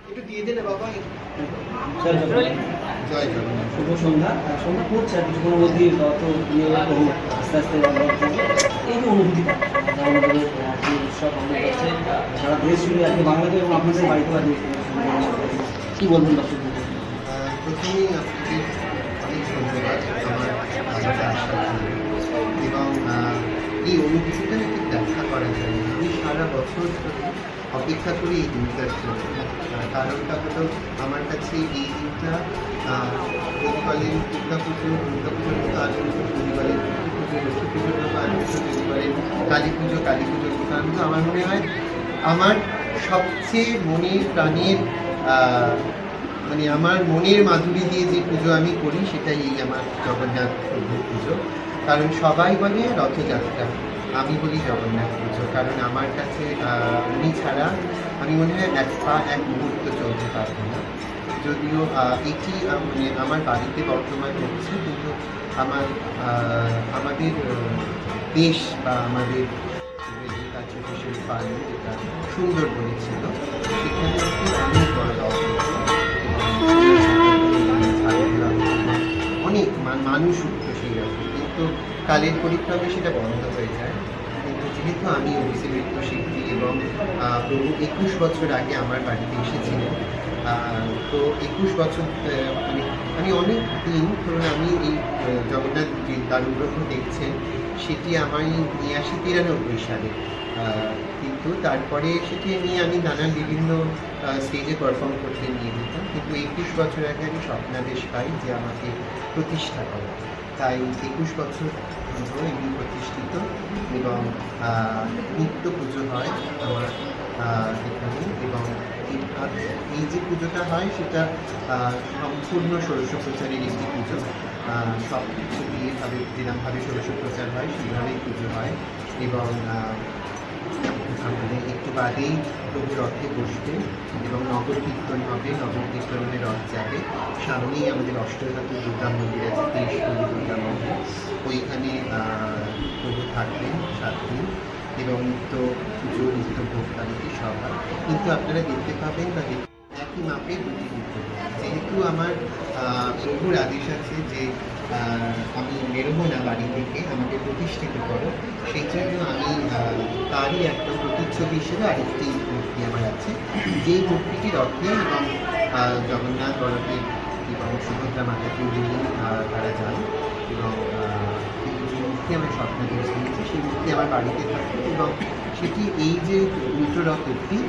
একটু দিয়ে দিলে বাবা। জয় জগন্নাথ। শুভ সন্ধ্যা। সন্ধ্যা পড়ছে আর কিছুক্ষণ মধ্যেই তো নিয়ে আস্তে আস্তে এই যে অনুভূতিটা আমাদের আজকে উৎসব আমাদের কাছে সারা দেশ জুড়ে আজকে বাংলাদেশ এবং আপনাদের বাড়িতে আজকে কী বলবেন দর্শকদের? প্রথমেই আপনাকে অনেক ধন্যবাদ আমার বাড়িতে আসার জন্য এবং এই অনুভূতিটা ঠিক দেখা করা যায় না। আমি সারা বছর ধরে অপেক্ষা করি এই দিনটার জন্য। কারণটা হলো আমার কাছে এই দিনটা যদি বলেন দুর্গাপুজোর মতো আনন্দ, যদি বলেন লক্ষ্মী পুজোর মতো আনন্দ, যদি বলেন কালী পুজোর মতো আনন্দ, আমার মনে হয় আমার সবচেয়ে মনের প্রাণের মানে আমার মনের মাধুরী দিয়ে যে পুজো আমি করি সেটাই এই আমার জগন্নাথ প্রভুর পুজো। কারণ সবাই বলে রথযাত্রা, আমি বলি জগন্নাথ পুজো। কারণ আমার কাছে উনি ছাড়া আমি মনে হয় এক পা এক মুহূর্ত চলতে পারবো না। যদিও এটি মানে আমার বাড়িতে বর্তমান হচ্ছে, কিন্তু আমাদের দেশ বা আমাদের পালন যেটা সুন্দরবনে ছিল সেখানে অনেক বড় রথ অনেক মানুষ উঠতো সেই রথে, কিন্তু কালের পরিক্রমে সেটা বন্ধ হয়ে যায়। কিন্তু যেহেতু আমি ওবিসি নৃত্যশিল্পী এবং প্রভু 21 বছর আগে আমার বাড়িতে এসেছিলেন, তো 21 বছর মানে আমি অনেক দিন ধরুন আমি এই জগন্নাথ যে দারুগ্রহ দেখছেন সেটি আমার 82-93 সালে, কিন্তু তারপরে সেটি নিয়ে আমি নানান বিভিন্ন স্টেজে পারফর্ম করতে নিয়ে যেতাম। কিন্তু 21 বছর আগে আমি স্বপ্নাদেশ পাই যে আমাকে প্রতিষ্ঠা করে, তাই 21 বছর এগুলি প্রতিষ্ঠিত এবং নিত্য পুজো হয় আমার এখানে। এবং এই যে পুজোটা হয় সেটা সম্পূর্ণ ষোড়শোপচারের একটি পুজো। সব কিছু দিয়ে যেরকমভাবে ষোড়শোপচার হয় সেইভাবেই পুজো হয়। এবং আমাদের একটু বাদেই প্রভু রথে বসবে এবং নগর কীর্তন হবে, নগর কীর্তনে রথ যাবে। সামনেই আমাদের অষ্টধাতু দুর্গা মন্দির আছে, 23 দুর্গা মন্দির, ওইখানে প্রভু থাকবেন 7 দিন এবং নিত্য পুজো, নিত্য ভোগ তালিকা সব হয়। কিন্তু আপনারা দেখতে পাবেন বা একই মাপে দুটি রূপ। যেহেতু আমার প্রভুর আদেশ আছে যে আমি বেরোবো না বাড়ি থেকে, আমাকে প্রতিষ্ঠিত করো, সেই জন্য আমি তারই একটা প্রতিচ্ছবি হিসেবে আরেকটি মূর্তি আমার আছে, যেই মূর্তিটি রথে এবং জগন্নাথ বলদেব এবং সুভদ্রা মাতাকে নিয়ে তারা যান। এবং যে মূর্তি আমার স্বপ্নে দিয়েছি সেই মূর্তি আমার বাড়িতে থাকে এবং সেটি এই যে উল্টো রথ অবধি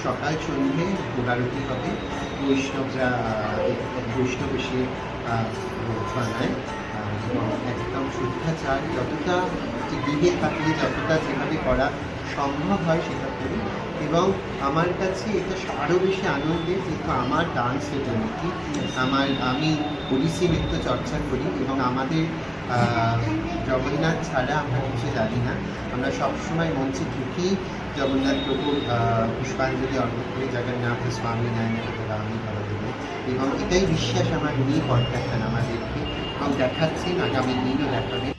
সকাল সন্ধ্যে ভোগারতি হবে। বৈষ্ণবরা বৈষ্ণব এসে বানায় এবং একদম শুদ্ধাচার যতটা যে গৃহে থাকলে যতটা যেভাবে করা সম্ভব হয় সেটা করি। এবং আমার কাছে এটা আরও বেশি আনন্দের, যেহেতু আমার ডান্স ফ্রেটার্নিটি, আমি ওড়িশি নৃত্য চর্চা করি এবং আমাদের জগন্নাথ ছাড়া আমরা কিছু জানি না। আমরা সবসময় মঞ্চে ঢুকেই জগন্নাথ প্রভুর পুষ্পাঞ্জলি অর্পণ করি, জগন্নাথ স্বামী নারায়ণ ভারতদেব। এবং এটাই বিশ্বাস আমার উনি পথ দেখান আমাদেরকে এবং দেখাচ্ছেন, আগামী দিনও দেখাবেন।